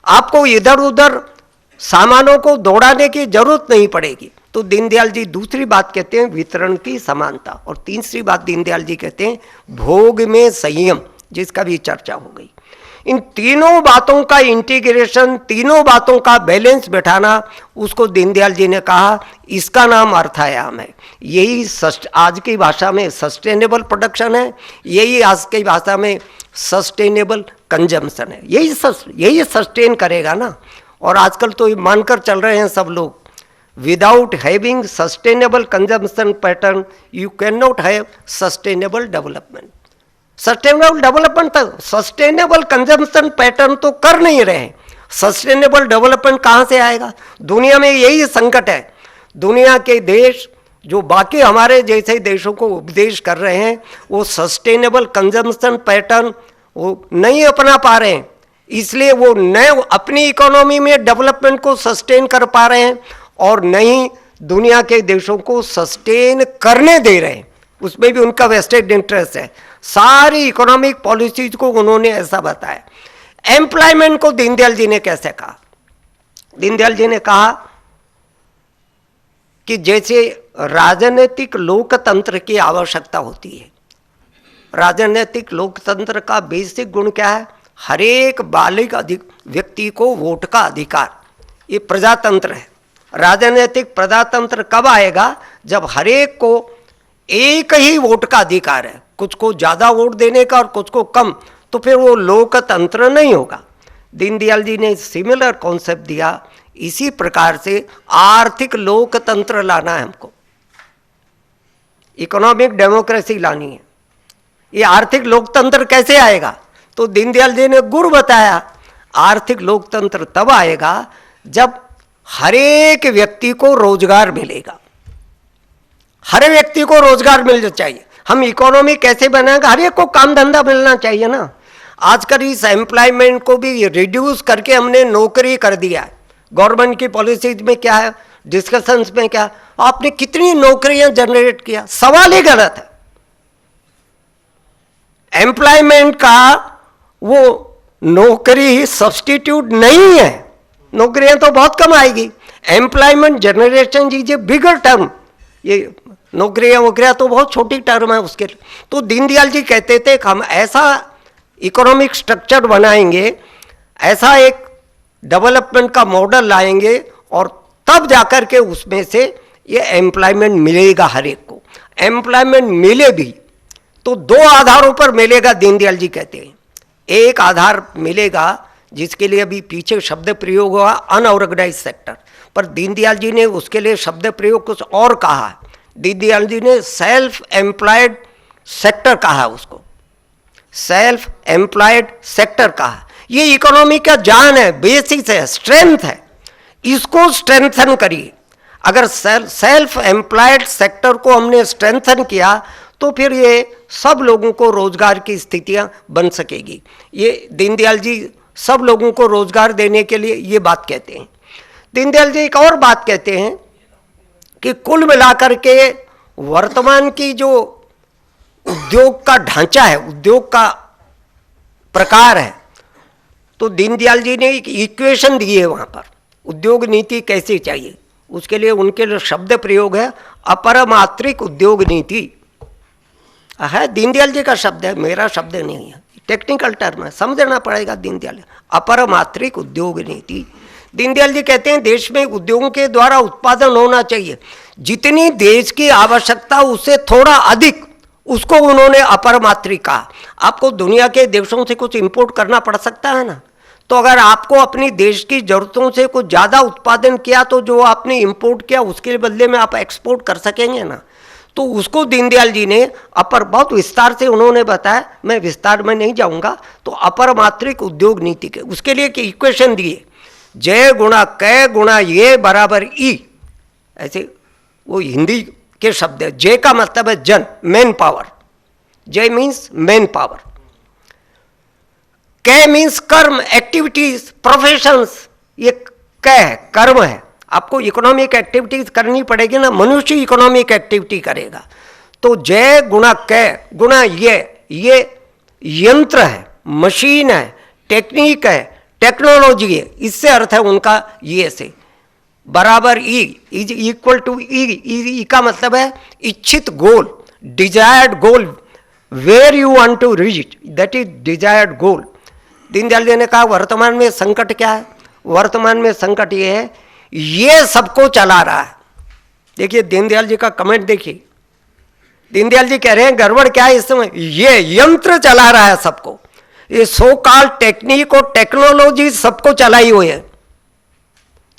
आपको इधर उधर सामानों को दौड़ाने की जरूरत नहीं पड़ेगी। तो दीनदयाल जी दूसरी बात कहते हैं वितरण की समानता, और तीसरी बात दीनदयाल जी कहते हैं भोग में संयम, जिसका भी चर्चा हो गई। इन तीनों बातों का इंटीग्रेशन, तीनों बातों का बैलेंस बैठाना, उसको दीनदयाल जी ने कहा इसका नाम अर्थायाम है। यही आज की भाषा में सस्टेनेबल प्रोडक्शन है, यही आज की भाषा में सस्टेनेबल कंजम्पशन है। यही सस्टेन करेगा ना। और आजकल तो ये मानकर चल रहे हैं सब लोग, without having sustainable consumption pattern you can not have sustainable development. Sustainable development तो सस्टेनेबल कंजम्पशन पैटर्न तो कर नहीं रहे, सस्टेनेबल डेवलपमेंट कहाँ से आएगा? दुनिया में यही संकट है। दुनिया के देश जो बाकी हमारे जैसे देशों को उपदेश कर रहे हैं, वो सस्टेनेबल कंजम्पशन पैटर्न वो नहीं अपना पा रहे हैं, इसलिए वो नए अपनी इकोनॉमी में डेवलपमेंट को सस्टेन कर पा रहे हैं और नहीं दुनिया के देशों को सस्टेन करने दे रहे हैं। उसमें भी उनका वेस्टेड इंटरेस्ट है। सारी इकोनॉमिक पॉलिसीज को उन्होंने ऐसा बताया। एम्प्लॉयमेंट को दीनदयाल जी ने कैसे कहा? दीनदयाल जी ने कहा कि जैसे राजनीतिक लोकतंत्र की आवश्यकता होती है, राजनीतिक लोकतंत्र का बेसिक गुण क्या है? हर एक बालिग व्यक्ति को वोट का अधिकार, ये प्रजातंत्र है। राजनीतिक प्रजातंत्र कब आएगा? जब हर एक को एक ही वोट का अधिकार है, कुछ को ज़्यादा वोट देने का और कुछ को कम, तो फिर वो लोकतंत्र नहीं होगा। दीनदयाल जी ने सिमिलर कॉन्सेप्ट दिया। इसी प्रकार से आर्थिक लोकतंत्र लाना है हमको, इकोनॉमिक डेमोक्रेसी लानी है। ये आर्थिक लोकतंत्र कैसे आएगा? तो दीनदयाल जी ने गुर बताया, आर्थिक लोकतंत्र तब आएगा जब हर एक व्यक्ति को रोजगार मिलेगा। हर व्यक्ति को रोजगार मिलना चाहिए। हम इकोनॉमी कैसे बनाएंगे? हर एक को काम धंधा मिलना चाहिए ना। आजकल इस एम्प्लॉयमेंट को भी रिड्यूस करके हमने नौकरी कर दिया है। गवर्नमेंट की पॉलिसीज में क्या है, डिस्कशंस में क्या, आपने कितनी नौकरियां जनरेट किया? सवाल ही गलत है। एम्प्लॉयमेंट का वो नौकरी सब्स्टिट्यूट नहीं है, नौकरियां तो बहुत कम आएगी। Employment generation is a bigger term, ये नौकरियां तो बहुत छोटी टर्म है उसके। तो दीनदयाल जी कहते थे कि हम ऐसा इकोनॉमिक स्ट्रक्चर बनाएंगे, ऐसा एक डेवलपमेंट का मॉडल लाएंगे और तब जाकर के उसमें से ये एम्प्लॉयमेंट मिलेगा हर एक को। एम्प्लॉयमेंट मिले भी तो दो आधारों पर मिलेगा, दीनदयाल जी कहते हैं। एक आधार मिलेगा जिसके लिए अभी पीछे शब्द प्रयोग हुआ अनऑर्गेनाइज सेक्टर, पर दीनदयाल जी ने उसके लिए शब्द प्रयोग कुछ और कहा है। दीनदयाल जी ने सेल्फ एम्प्लॉयड सेक्टर कहा, उसको सेल्फ एम्प्लॉयड सेक्टर कहा। ये इकोनॉमी का जान है, बेसिस है, स्ट्रेंथ है, इसको स्ट्रेंथन करिए। अगर सेल्फ एम्प्लॉयड सेक्टर को हमने स्ट्रेंथन किया तो फिर ये सब लोगों को रोजगार की स्थितियां बन सकेगी। ये दीनदयाल जी सब लोगों को रोजगार देने के लिए ये बात कहते हैं। दीनदयाल जी एक और बात कहते हैं कि कुल मिलाकर के वर्तमान की जो उद्योग का ढांचा है, उद्योग का प्रकार है, तो दीनदयाल जी ने एक इक्वेशन दी है वहाँ पर, उद्योग नीति कैसे चाहिए। उसके लिए उनके लिए शब्द प्रयोग है अपरमात्रिक उद्योग नीति है। दीनदयाल जी का शब्द है, मेरा शब्द नहीं है, टेक्निकल टर्म है, समझना पड़ेगा। दीनदयाल अपरमात्रिक उद्योग नीति। दीनदयाल जी कहते हैं देश में उद्योगों के द्वारा उत्पादन होना चाहिए, जितनी देश की आवश्यकता उससे थोड़ा अधिक, उसको उन्होंने अपरमात्रिक कहा। आपको दुनिया के देशों से कुछ इंपोर्ट करना पड़ सकता है ना, तो अगर आपको अपनी देश की ज़रूरतों से कुछ ज़्यादा उत्पादन किया तो जो आपने इंपोर्ट किया उसके बदले में आप एक्सपोर्ट कर सकेंगे ना। तो उसको दीनदयाल जी ने बहुत विस्तार से उन्होंने बताया, मैं विस्तार में नहीं जाऊंगा। तो अपरमात्रिक उद्योग नीति के उसके लिए कि इक्वेशन दिए, जय गुणा कै गुणा ये बराबर ई, ऐसे वो हिंदी के शब्द है। जय का मतलब है जन, मैन पावर, जय मीन्स मैन पावर, कै मीन्स कर्म, एक्टिविटीज, प्रोफेशंस, ये कै है, कर्म है। आपको इकोनॉमिक एक्टिविटीज करनी पड़ेगी ना, मनुष्य इकोनॉमिक एक्टिविटी करेगा। तो जय गुणा कै गुणा ये यंत्र है, मशीन है, टेक्निक है, टेक्नोलॉजी है, इससे अर्थ है उनका ये से बराबर E is equal to E का मतलब है इच्छित goal, desired goal, where you want to reach that is desired goal. Deendayal ji ने कहा वर्तमान में संकट क्या है? वर्तमान में संकट ये है, ये सबको चला रहा है। देखिए दीनदयाल जी का कमेंट देखिए, दीनदयाल जी कह रहे हैं गड़बड़ क्या है इस समय, ये यंत्र चला रहा है सबको, ये सो कॉल्ड टेक्निक और टेक्नोलॉजी सबको चलाई हुई है।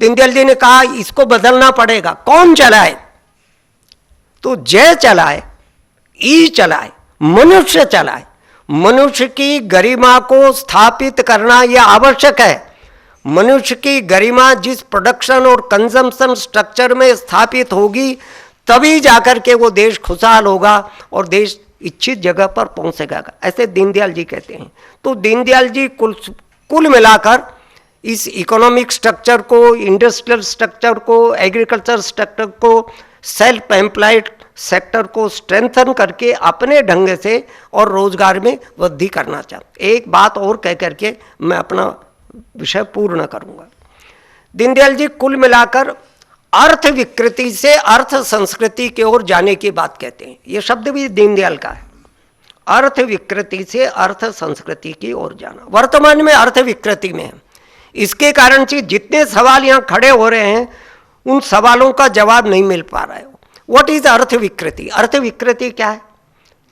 दीनदयाल जी ने कहा इसको बदलना पड़ेगा। कौन चलाए? तो जय चलाए, ई चलाए, मनुष्य चलाए। मनुष्य की गरिमा को स्थापित करना यह आवश्यक है। मनुष्य की गरिमा जिस प्रोडक्शन और कंजम्पशन स्ट्रक्चर में स्थापित होगी तभी जाकर के वो देश खुशहाल होगा और देश इच्छित जगह पर पहुंचेगा, ऐसे दीनदयाल जी कहते हैं। तो दीनदयाल जी कुल मिलाकर इस इकोनॉमिक स्ट्रक्चर को, इंडस्ट्रियल स्ट्रक्चर को, एग्रीकल्चर स्ट्रक्चर को, सेल्फ एम्प्लॉयड सेक्टर को स्ट्रेंथन करके अपने ढंग से और रोजगार में वृद्धि करना चाहते। एक बात और कह करके मैं अपना विषय पूर्ण करूंगा। दीनदयाल जी कुल मिलाकर अर्थ विकृति से अर्थ संस्कृति की ओर जाने की बात कहते हैं। ये शब्द भी दीनदयाल का है, अर्थ विकृति से अर्थ संस्कृति की ओर जाना। वर्तमान में अर्थ विकृति में है, इसके कारण से जितने सवाल यहाँ खड़े हो रहे हैं उन सवालों का जवाब नहीं मिल पा रहा है। व्हाट इज अर्थ विकृति? अर्थ विकृति क्या है?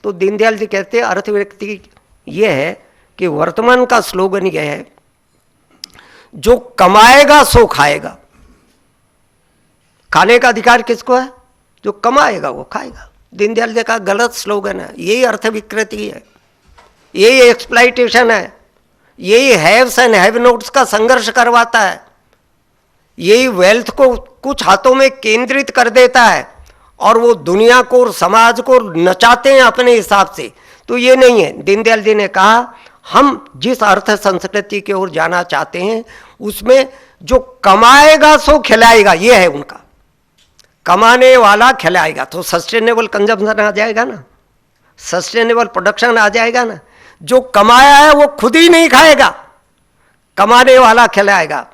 तो दीनदयाल जी कहते हैं अर्थ विकृति ये है कि वर्तमान का स्लोगन यह है, जो कमाएगा सो खाएगा। खाने का अधिकार किसको है? जो कमाएगा वो खाएगा। दीनदयाल जी का गलत स्लोगन है, यही अर्थ विकृति है, यही एक्सप्लॉइटेशन है, यही हैव्स एंड हैव नॉट्स का संघर्ष करवाता है, यही वेल्थ को कुछ हाथों में केंद्रित कर देता है और वो दुनिया को और समाज को नचाते हैं अपने हिसाब से। तो ये नहीं है। दीनदयाल जी ने कहा हम जिस अर्थ संस्कृति की ओर जाना चाहते हैं उसमें जो कमाएगा सो खिलाएगा, ये है उनका। कमाने वाला खिलाएगा तो सस्टेनेबल कंजम्पशन आ जाएगा ना, सस्टेनेबल प्रोडक्शन आ जाएगा ना। जो कमाया है वो खुद ही नहीं खाएगा, कमाने वाला खिलाएगा,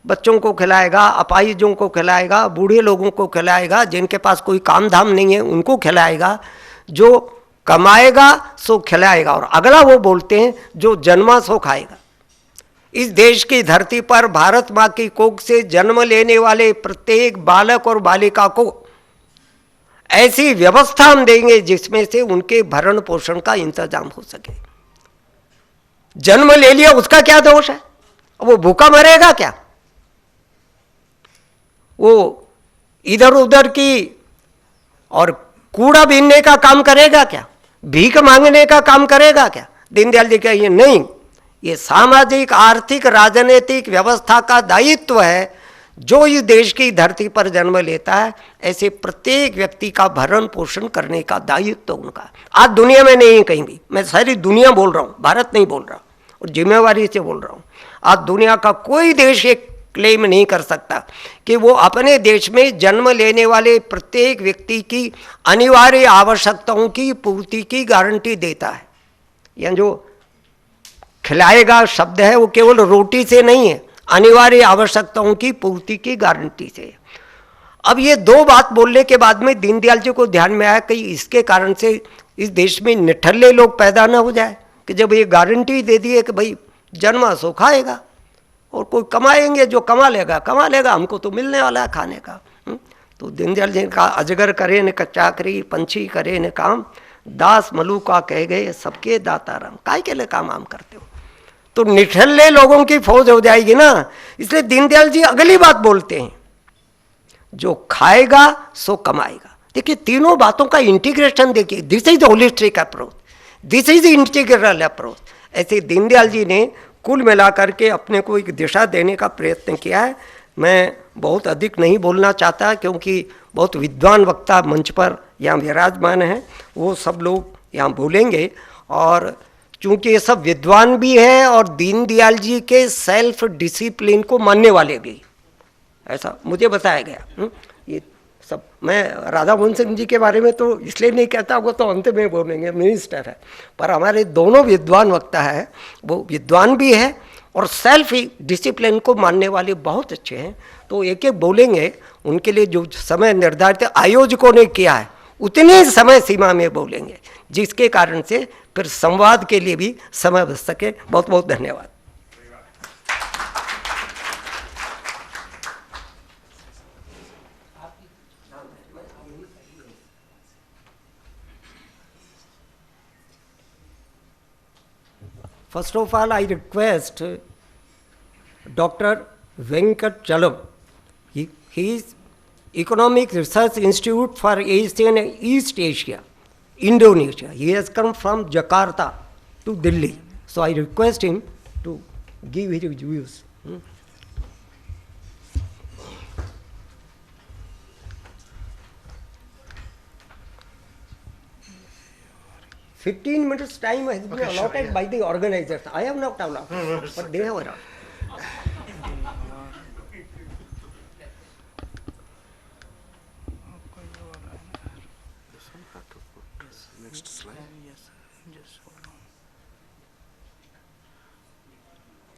बच्चों को खिलाएगा, अपाहिजों को खिलाएगा, बूढ़े लोगों को खिलाएगा, जिनके पास कोई काम धाम नहीं है उनको खिलाएगा। जो कमाएगा सो खिलाएगा। और अगला वो बोलते हैं जो जन्मा सो खाएगा। इस देश की धरती पर भारत माँ की कोख से जन्म लेने वाले प्रत्येक बालक और बालिका को ऐसी व्यवस्था हम देंगे जिसमें से उनके भरण पोषण का इंतजाम हो सके। जन्म ले लिया उसका क्या दोष है? वो भूखा मरेगा क्या? वो इधर उधर की और कूड़ा बीनने का काम करेगा क्या? भीख मांगने का काम करेगा क्या? दीनदयाल जी कहिए नहीं, ये सामाजिक आर्थिक राजनीतिक व्यवस्था का दायित्व है। जो इस देश की धरती पर जन्म लेता है ऐसे प्रत्येक व्यक्ति का भरण पोषण करने का दायित्व उनका। आज दुनिया में नहीं है कहीं भी, मैं सारी दुनिया बोल रहा हूँ, भारत नहीं बोल रहा, और जिम्मेवारी से बोल रहा हूँ। आज दुनिया का कोई देश एक क्लेम नहीं कर सकता कि वो अपने देश में जन्म लेने वाले प्रत्येक व्यक्ति की अनिवार्य आवश्यकताओं की पूर्ति की गारंटी देता है। यह जो खिलाएगा शब्द है वो केवल रोटी से नहीं है, अनिवार्य आवश्यकताओं की पूर्ति की गारंटी से। अब ये दो बात बोलने के बाद में दीनदयाल जी को ध्यान में आया कि इसके कारण से इस देश में निठल्ले लोग पैदा ना हो जाए कि जब ये गारंटी दे दिए कि भाई जन्मा सो खाएगा और कोई कमाएंगे, जो कमा लेगा, हमको तो मिलने वाला है खाने का। तो दीनदयाल जी का अजगर करे न चाकरी, पंछी करे न काम, दास मलूका कह गए सबके दाता राम। काय के लिए काम आम करते हो? तो निठल्ले लोगों की फौज हो जाएगी ना। इसलिए दीनदयाल जी अगली बात बोलते हैं, जो खाएगा सो कमाएगा। देखिए तीनों बातों का इंटीग्रेशन देखिए, this is holistic approach, this is integral approach. ऐसे दीनदयाल जी ने कुल मिलाकर के अपने को एक दिशा देने का प्रयत्न किया है। मैं बहुत अधिक नहीं बोलना चाहता क्योंकि बहुत विद्वान वक्ता मंच पर यहाँ विराजमान हैं, वो सब लोग यहाँ बोलेंगे। और चूँकि ये सब विद्वान भी हैं और दीनदयाल जी के सेल्फ डिसिप्लिन को मानने वाले भी, ऐसा मुझे बताया गया। ये सब मैं राधा मोहन सिंह जी के बारे में तो इसलिए नहीं कहता, वो तो अंत में बोलेंगे, मिनिस्टर है। पर हमारे दोनों विद्वान वक्ता है, वो विद्वान भी है और सेल्फ डिसिप्लिन को मानने वाले बहुत अच्छे हैं। तो एक एक बोलेंगे, उनके लिए जो समय निर्धारित आयोजकों ने किया है उतनी समय सीमा में बोलेंगे, जिसके कारण से फिर संवाद के लिए भी समय बच सके। बहुत बहुत धन्यवाद। First of all, I request Dr. Venkat Chalam. He is Economic Research Institute for Asian and East Asia, Indonesia. He has come from Jakarta to Delhi. So I request him to give his views. 15 minutes time has been allotted by the organizers. I have not allowed, but they have allowed. Next slide. Yes, just hold on.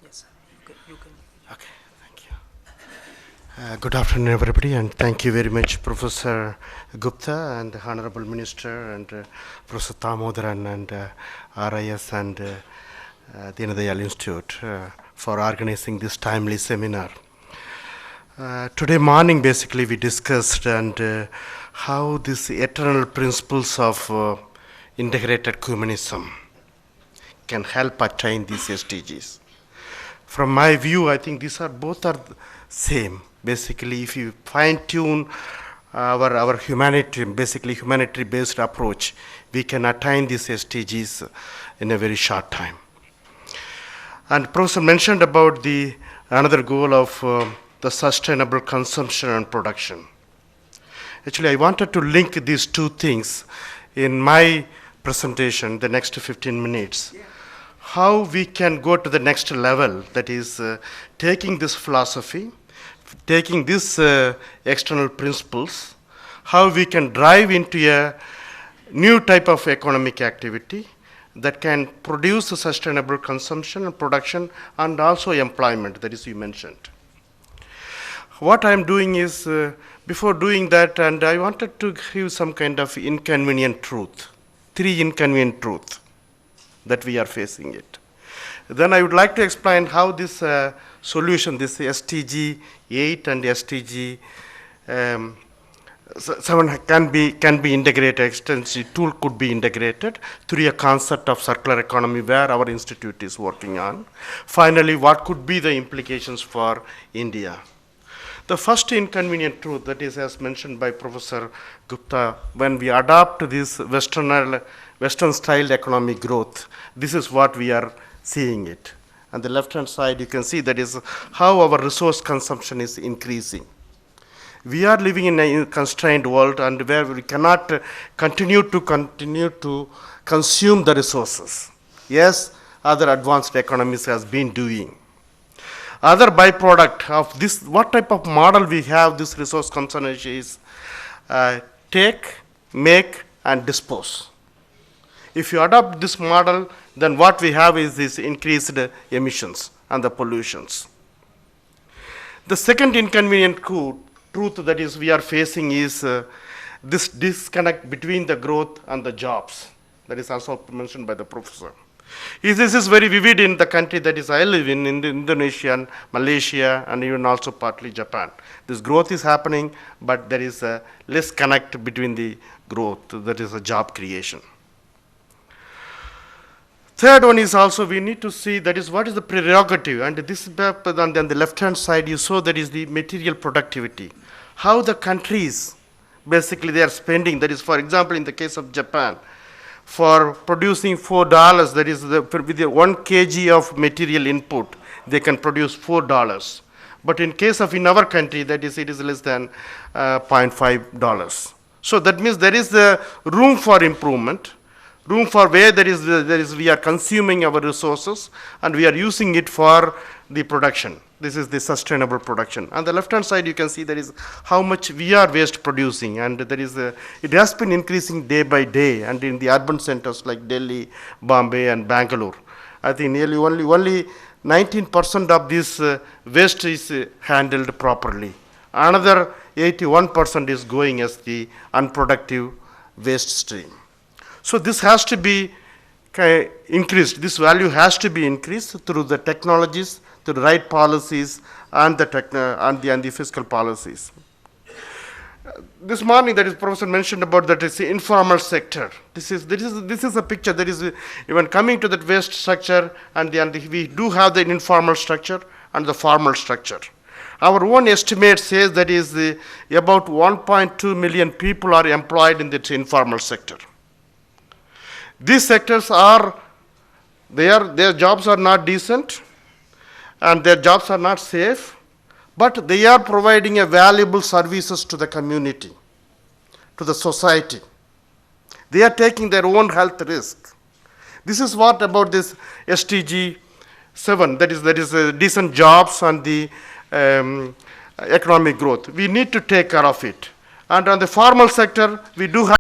Yes, sir. You can. Okay, thank you. Good afternoon, everybody, and thank you very much, Professor Gupta and the Honorable Minister and Professor Thamodaran and RIS and the Deenadayal Institute for organizing this timely seminar. Today morning, basically, we discussed and how these eternal principles of integrated communism can help attain these SDGs. From my view, I think these are both are same. Basically, if you fine-tune our humanity, basically humanitarian-based approach, we can attain these SDGs in a very short time. And Professor mentioned about the another goal of the sustainable consumption and production. Actually, I wanted to link these two things in my presentation, the next 15 minutes. How we can go to the next level, that is taking this philosophy, taking these external principles, how we can drive into a new type of economic activity that can produce a sustainable consumption and production and also employment, that is you mentioned. What I am doing is, before doing that, and I wanted to give some kind of inconvenient truth, 3 inconvenient truths that we are facing it. Then I would like to explain how this solution, this SDG 8 and SDG 7 can be integrated, extensive tool could be integrated through a concept of circular economy where our institute is working on. Finally, what could be the implications for India? The first inconvenient truth, that is as mentioned by Professor Gupta, when we adopt this Western style economic growth, this is what we are seeing it. On the left hand side, you can see that is how our resource consumption is increasing. We are living in a constrained world and where we cannot continue to consume the resources. Yes, other advanced economies has been doing. Other byproduct of this, what type of model we have this resource consumption is take, make and dispose. If you adopt this model, then what we have is this increased emissions and the pollutions. The second inconvenient truth that is we are facing is this disconnect between the growth and the jobs. That is also mentioned by the professor. This is very vivid in the country that is I live in Indonesia, Malaysia, and even also partly Japan. This growth is happening, but there is a less connect between the growth, that is a job creation. Third one is also we need to see that is what is the prerogative, and this on the left hand side you saw that is the material productivity. How the countries basically they are spending, that is for example in the case of Japan, for producing $4, that is with the 1 kg of material input, they can produce $4. But in case of in our country, that is it is less than $0.5. So that means there is the room for improvement, room for where there is we are consuming our resources and we are using it for the production. This is the sustainable production. On the left hand side you can see there is how much we are waste producing, and there is it has been increasing day by day, and in the urban centers like Delhi, Bombay and Bangalore, I think nearly only 19% of this waste is handled properly. Another 81% is going as the unproductive waste stream. So this has to be increased. This value has to be increased through the technologies, through the right policies, and the fiscal policies. This morning, that is, Professor mentioned about that is the informal sector. This is a picture that is even coming to that waste structure, and we do have the informal structure and the formal structure. Our own estimate says that is about 1.2 million people are employed in the informal sector. These sectors their jobs are not decent, and their jobs are not safe, but they are providing a valuable services to the community, to the society. They are taking their own health risk. This is what about this SDG 7, that is decent jobs and the economic growth. We need to take care of it. And on the formal sector, we do have